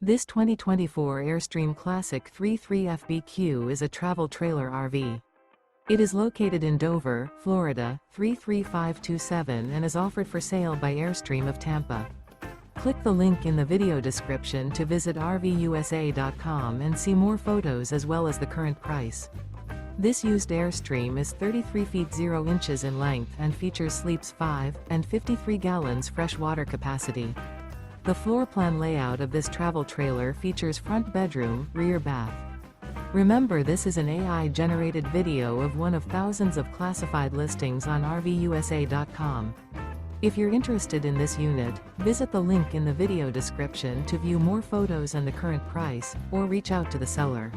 This 2024 Airstream Classic 33FBQ is a travel trailer RV. It is located in Dover, Florida, 33527 and is offered for sale by Airstream of Tampa. Click the link in the video description to visit RVUSA.com and see more photos as well as the current price. This used Airstream is 33 feet 0 inches in length and features sleeps 5 and 53 gallons fresh water capacity. The floor plan layout of this travel trailer features front bedroom, rear bath. Remember, this is an AI-generated video of one of thousands of classified listings on RVUSA.com. If you're interested in this unit, visit the link in the video description to view more photos and the current price, or reach out to the seller.